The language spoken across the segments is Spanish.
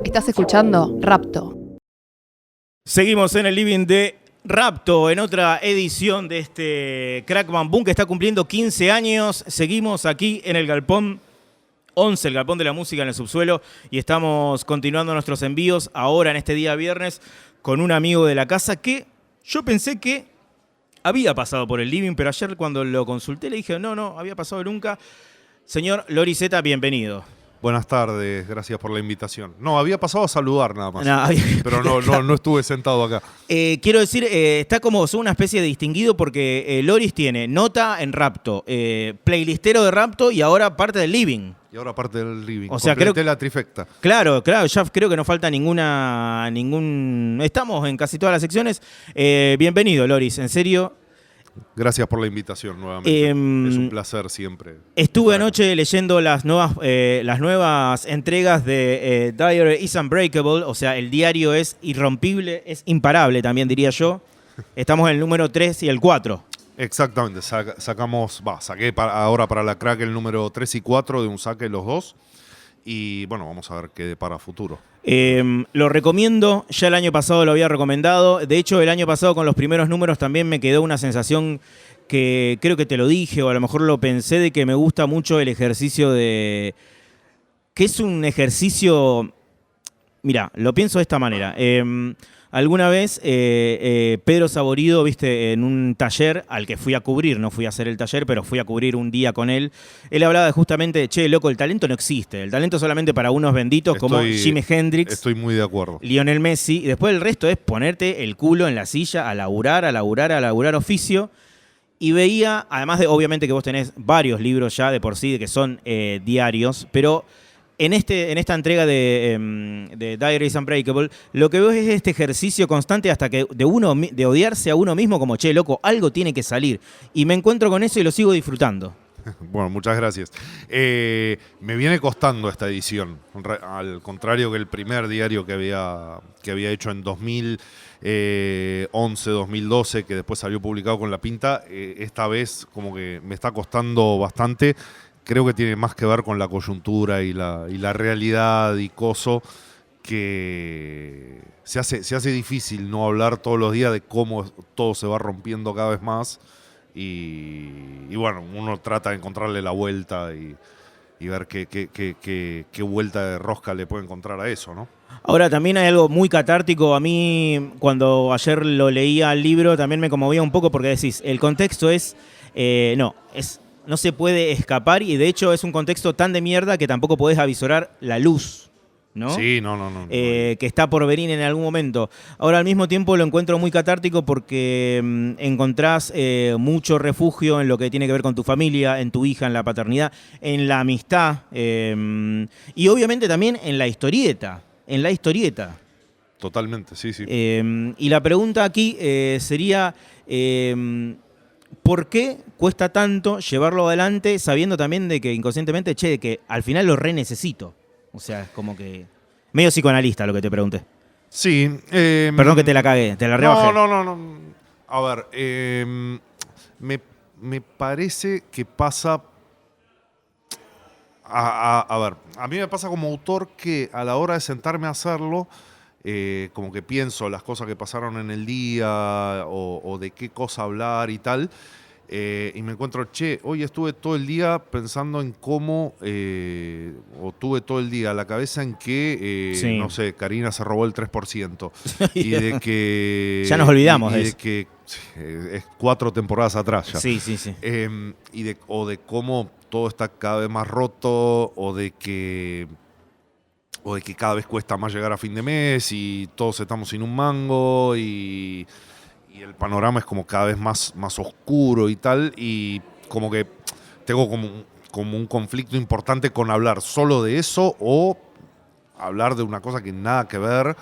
Estás escuchando Rapto. Seguimos en el living de Rapto, en otra edición de este Crack Bam Boom que está cumpliendo 15 años. Seguimos aquí en el Galpón 11, el Galpón de la Música en el subsuelo, y estamos continuando nuestros envíos ahora en este día viernes con un amigo de la casa que yo pensé que había pasado por el living, pero ayer cuando lo consulté le dije, no había pasado nunca. Señor Lori Zeta, bienvenido. Buenas tardes, gracias por la invitación. No, había pasado a saludar nada más, pero claro. no estuve sentado acá. Quiero decir, está como una especie de distinguido porque Loris tiene nota en Rapto, playlistero de Rapto y ahora parte del living. Y ahora parte del living, o sea, creo la trifecta. Claro, ya creo que no falta ningún... Estamos en casi todas las secciones. Bienvenido, Loris, en serio. Gracias por la invitación nuevamente. Es un placer siempre. Estuve anoche leyendo las nuevas entregas de Diary is Unbreakable, o sea, el diario es irrompible, es imparable también diría yo. Estamos en el número 3 y el 4. Exactamente, saqué ahora para la Crack el número 3 y 4 de un saque los dos. Y bueno, vamos a ver qué para futuro. Lo recomiendo, ya el año pasado lo había recomendado. De hecho, el año pasado con los primeros números también me quedó una sensación que creo que te lo dije o a lo mejor lo pensé, de que me gusta mucho el ejercicio de... que es un ejercicio... Mira, lo pienso de esta manera. Alguna vez Pedro Saborido, viste, en un taller al que fui a cubrir, no fui a hacer el taller, pero fui a cubrir un día con él. Él hablaba justamente de, che, loco, el talento no existe. El talento es solamente para unos benditos como Jimi Hendrix. Estoy muy de acuerdo. Lionel Messi. Y después el resto es ponerte el culo en la silla a laburar oficio. Y veía, además de, obviamente que vos tenés varios libros ya de por sí, de que son diarios, pero... En esta entrega de Diary is Unbreakable, lo que veo es este ejercicio constante hasta que de odiarse a uno mismo como, che, loco, algo tiene que salir. Y me encuentro con eso y lo sigo disfrutando. Bueno, muchas gracias. Me viene costando esta edición, al contrario que el primer diario que había hecho en 2011, 2012, que después salió publicado con La Pinta. Esta vez como que me está costando bastante. Creo que tiene más que ver con la coyuntura y la realidad y coso, que se hace difícil no hablar todos los días de cómo todo se va rompiendo cada vez más. Y bueno, uno trata de encontrarle la vuelta y ver qué vuelta de rosca le puede encontrar a eso, ¿no? Ahora también hay algo muy catártico. A mí, cuando ayer lo leía el libro, también me conmovía un poco porque decís, el contexto es... No se puede escapar y de hecho es un contexto tan de mierda que tampoco podés avisorar la luz, ¿no? Sí, no. Que está por venir en algún momento. Ahora al mismo tiempo lo encuentro muy catártico porque encontrás mucho refugio en lo que tiene que ver con tu familia, en tu hija, en la paternidad, en la amistad y obviamente también en la historieta. Totalmente, sí. Y la pregunta aquí sería... ¿por qué cuesta tanto llevarlo adelante sabiendo también de que inconscientemente, de que al final lo necesito? O sea, es como que... medio psicoanalista lo que te pregunté. Sí. Perdón que te la cagué, te la rebajé. No. A ver, me parece que pasa... A ver, a mí me pasa como autor que a la hora de sentarme a hacerlo... como que pienso las cosas que pasaron en el día o de qué cosa hablar y tal, y me encuentro, hoy estuve todo el día pensando en cómo, o tuve todo el día la cabeza en que, sí. No sé, Karina se robó el 3%, y de que... ya nos olvidamos de eso. De que es 4 temporadas atrás ya. Sí. O de cómo todo está cada vez más roto, o de que cada vez cuesta más llegar a fin de mes y todos estamos sin un mango y el panorama es como cada vez más oscuro y tal, y como que tengo como un conflicto importante con hablar solo de eso o hablar de una cosa que nada que ver,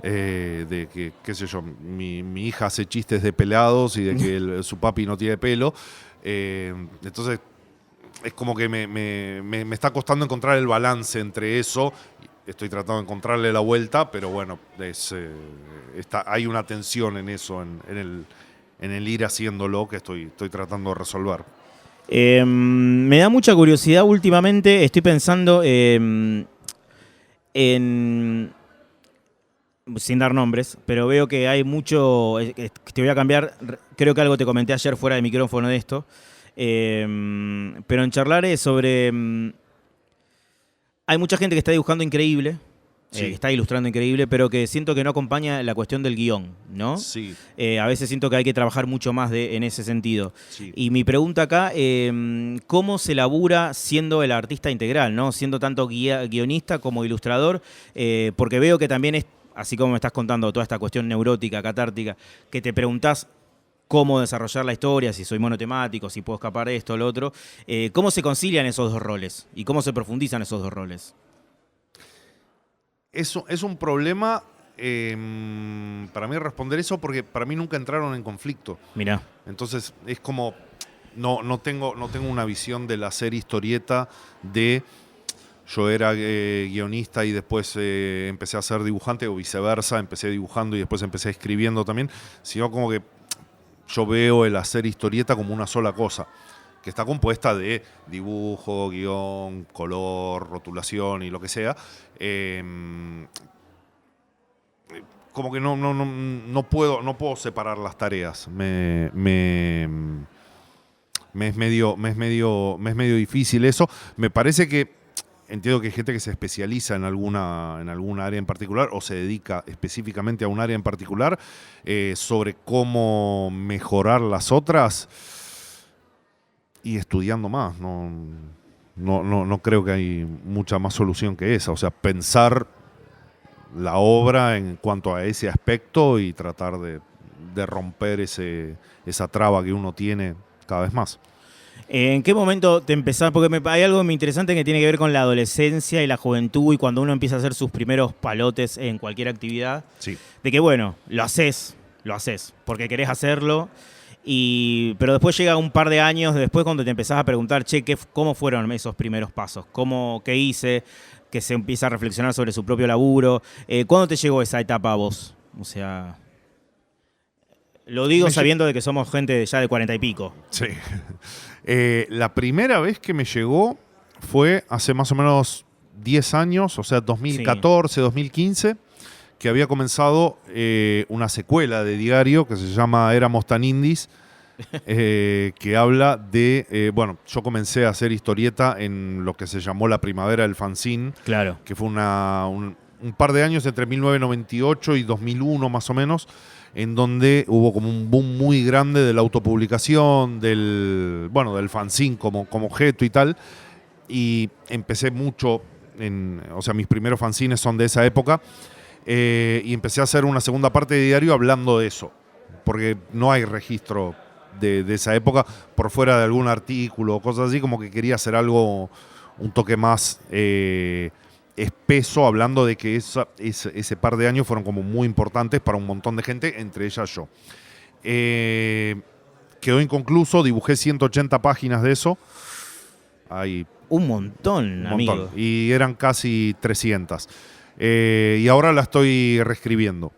de que, qué sé yo, mi hija hace chistes de pelados y de que su papi no tiene pelo, entonces es como que me está costando encontrar el balance entre eso. Estoy tratando de encontrarle la vuelta, pero bueno, hay una tensión en eso, en el ir haciéndolo, que estoy tratando de resolver. Me da mucha curiosidad últimamente, estoy pensando, sin dar nombres, pero veo que hay mucho, te voy a cambiar, creo que algo te comenté ayer fuera de micrófono de esto, pero en charlar es sobre, hay mucha gente que está dibujando increíble, Sí. está ilustrando increíble, pero que siento que no acompaña la cuestión del guión, ¿no? Sí, A veces siento que hay que trabajar mucho más en ese sentido. sí. Y mi pregunta acá, ¿cómo se labura siendo el artista integral, ¿no? Siendo tanto guionista como ilustrador? Porque veo que también es, así como me estás contando toda esta cuestión neurótica, catártica, que te preguntás cómo desarrollar la historia, si soy monotemático, si puedo escapar de esto o lo otro. ¿Cómo se concilian esos dos roles? ¿Y cómo se profundizan esos dos roles? Eso es un problema para mí responder eso, porque para mí nunca entraron en conflicto. Mirá. Entonces es como, no tengo una visión de la serie historieta de yo era guionista y después empecé a ser dibujante, o viceversa, empecé dibujando y después empecé escribiendo también, sino como que yo veo el hacer historieta como una sola cosa, que está compuesta de dibujo, guión, color, rotulación y lo que sea. Como que no puedo separar las tareas. Me es medio difícil eso. Me parece que entiendo que hay gente que se especializa en alguna área en particular o se dedica específicamente a un área en particular, sobre cómo mejorar las otras y estudiando más. No creo que hay mucha más solución que esa. O sea, pensar la obra en cuanto a ese aspecto y tratar de romper esa traba que uno tiene cada vez más. ¿En qué momento te empezás? Porque hay algo muy interesante que tiene que ver con la adolescencia y la juventud y cuando uno empieza a hacer sus primeros palotes en cualquier actividad. Sí. De que, bueno, lo haces porque querés hacerlo, pero después llega un par de años después cuando te empezás a preguntar, che, ¿cómo fueron esos primeros pasos? ¿Qué hice? Que se empieza a reflexionar sobre su propio laburo. ¿Cuándo te llegó esa etapa a vos? O sea, lo digo sabiendo de que somos gente ya de 40 y pico. Sí. La primera vez que me llegó fue hace más o menos 10 años, o sea, 2014, 2015, que había comenzado una secuela de diario que se llama Éramos tan indies, que habla de, bueno, yo comencé a hacer historieta en lo que se llamó la primavera del fanzine, Claro. que fue un par de años entre 1998 y 2001 más o menos, en donde hubo como un boom muy grande de la autopublicación, del fanzine como objeto y tal, y empecé mucho, o sea, mis primeros fanzines son de esa época, y empecé a hacer una segunda parte de diario hablando de eso, porque no hay registro de esa época, por fuera de algún artículo o cosas así, como que quería hacer algo un toque más espeso, hablando de que ese par de años fueron como muy importantes para un montón de gente, entre ellas yo. Quedó inconcluso, dibujé 180 páginas de eso. Hay Un montón, un amigo. montón, y eran casi 300. Y ahora la estoy reescribiendo.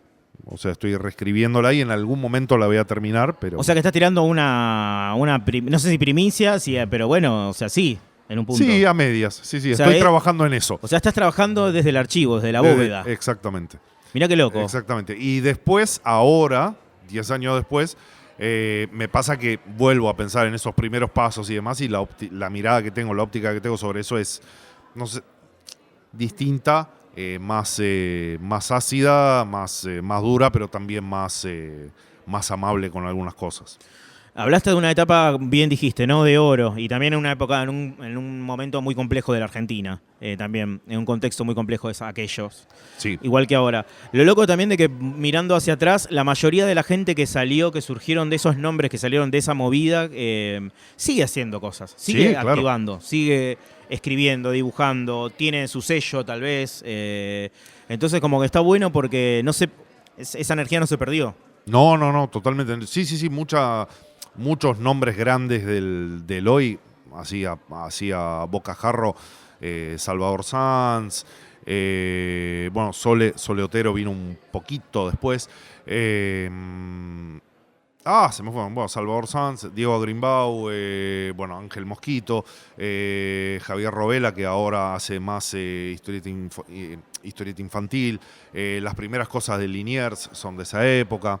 O sea, estoy reescribiéndola y en algún momento la voy a terminar, pero... O sea que estás tirando no sé si primicia, pero bueno, o sea, sí, en un punto. Sí, a medias. Sí, O sea, estoy trabajando en eso. O sea, estás trabajando desde el archivo, desde la bóveda. Exactamente. Mirá qué loco. Exactamente. Y después, ahora, 10 años después, me pasa que vuelvo a pensar en esos primeros pasos y demás, y la mirada que tengo, la óptica que tengo sobre eso es, no sé, distinta, más ácida, más dura, pero también más amable con algunas cosas. Hablaste de una etapa, bien dijiste, ¿no? De oro. Y también en una época, en un momento muy complejo de la Argentina. También, en un contexto muy complejo de aquellos. Sí. Igual que ahora. Lo loco también de que, mirando hacia atrás, la mayoría de la gente que salió, que surgieron de esos nombres, que salieron de esa movida, sigue haciendo cosas. Sigue activando, sigue escribiendo, dibujando, tiene su sello tal vez. Entonces como que está bueno porque esa energía no se perdió. No, totalmente. Sí, muchos nombres grandes del hoy, así a bocajarro, Salvador Sanz, Sole Otero vino un poquito después. Se me fue. Bueno, Salvador Sanz, Diego Grimbau, Ángel Mosquito, Javier Robela, que ahora hace más historieta historieta infantil. Las primeras cosas de Liniers son de esa época.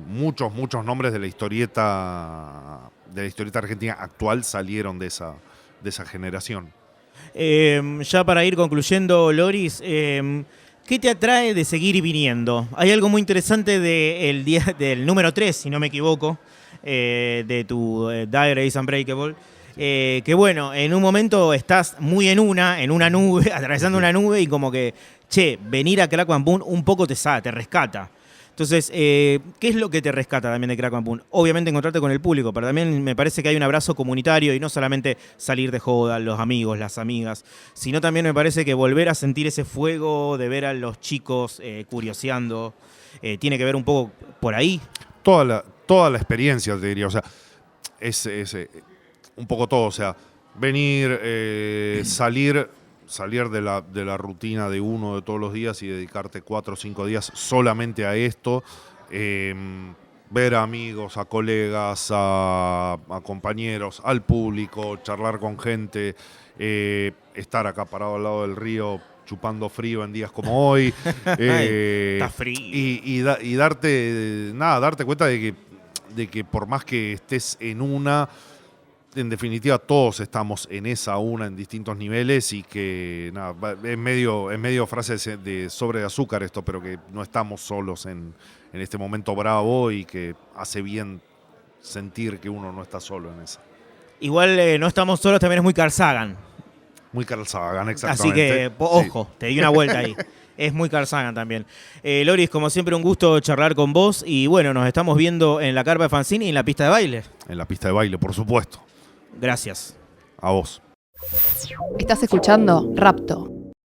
Muchos nombres de la historieta argentina actual salieron de esa generación. Ya para ir concluyendo, Loris, ¿qué te atrae de seguir viniendo? Hay algo muy interesante del número 3, si no me equivoco, de tu Dire Days Unbreakable. Que bueno, en un momento estás muy en una nube, atravesando una nube y como que, venir a Crack Bang Boom un poco te rescata. Entonces, ¿qué es lo que te rescata también de Crack Bang Boom? Obviamente encontrarte con el público, pero también me parece que hay un abrazo comunitario y no solamente salir de joda, los amigos, las amigas, sino también me parece que volver a sentir ese fuego de ver a los chicos curioseando, tiene que ver un poco por ahí. Toda la experiencia, te diría, o sea, es un poco todo, o sea, venir, salir de la rutina de uno de todos los días y dedicarte 4 o 5 días solamente a esto, ver a amigos, a colegas, a compañeros, al público, charlar con gente, estar acá parado al lado del río chupando frío en días como hoy. Está frío. Y darte cuenta de que por más que estés en definitiva todos estamos en esa una en distintos niveles y que es medio frase de sobre de azúcar esto, pero que no estamos solos en este momento bravo y que hace bien sentir que uno no está solo en esa. Igual no estamos solos, también es muy Carl Sagan. Muy Carl Sagan, exactamente. Así que, ojo, sí. Te di una vuelta ahí. Es muy Carl Sagan también. Loris, como siempre, un gusto charlar con vos. Y bueno, nos estamos viendo en la carpa de fanzine y en la pista de baile. En la pista de baile, por supuesto. Gracias. A vos. Estás escuchando Rapto.